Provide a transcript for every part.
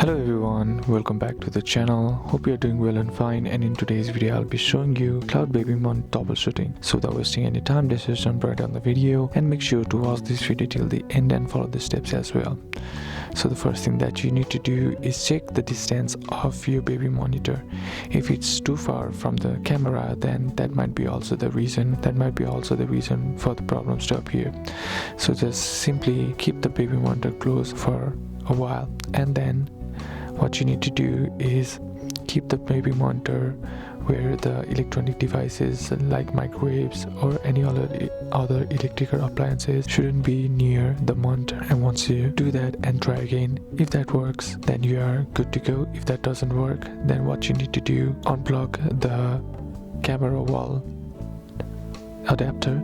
Hello everyone, welcome back to the channel. Hope you're doing well and fine, and in today's video I'll be showing you Cloud Baby Mon troubleshooting. So without wasting any time, let's just jump right on the video and make sure to watch this video till the end and follow the steps as well. So the first thing that you need to do is check the distance of your baby monitor. If it's too far from the camera, then that might be also the reason for the problems to appear. So just simply keep the baby monitor close for a while, and then what you need to do is keep the baby monitor where the electronic devices like microwaves or any other electrical appliances shouldn't be near the monitor. And once you do that and try again, if that works, then you are good to go. If that doesn't work, then what you need to do, unplug the camera wall adapter,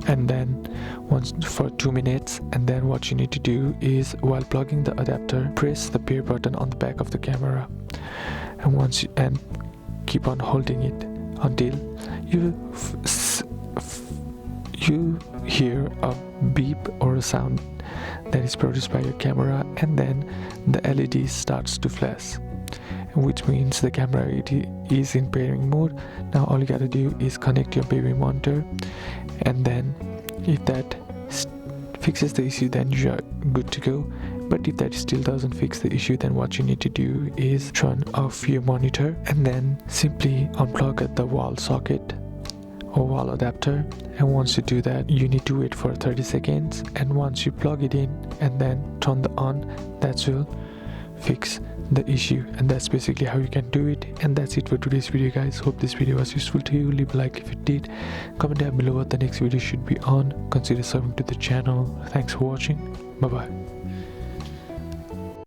and then once for 2 minutes, and then what you need to do is, while plugging the adapter, press the pair button on the back of the camera, and keep on holding it until you hear a beep or a sound that is produced by your camera, and then the LED starts to flash, which means the camera is in pairing mode. Now all you gotta do is connect your baby monitor, and then if that fixes the issue, then you are good to go. But if that still doesn't fix the issue, then what you need to do is turn off your monitor and then simply unplug the wall socket or wall adapter. And once you do that, you need to wait for 30 seconds, and once you plug it in and then turn the on, that will fix the issue. And that's basically how you can do it. And that's it for today's video, guys. Hope this video was useful to you. Leave a like if it did, comment down below what the next video should be on, consider subbing to the channel. Thanks for watching. Bye bye.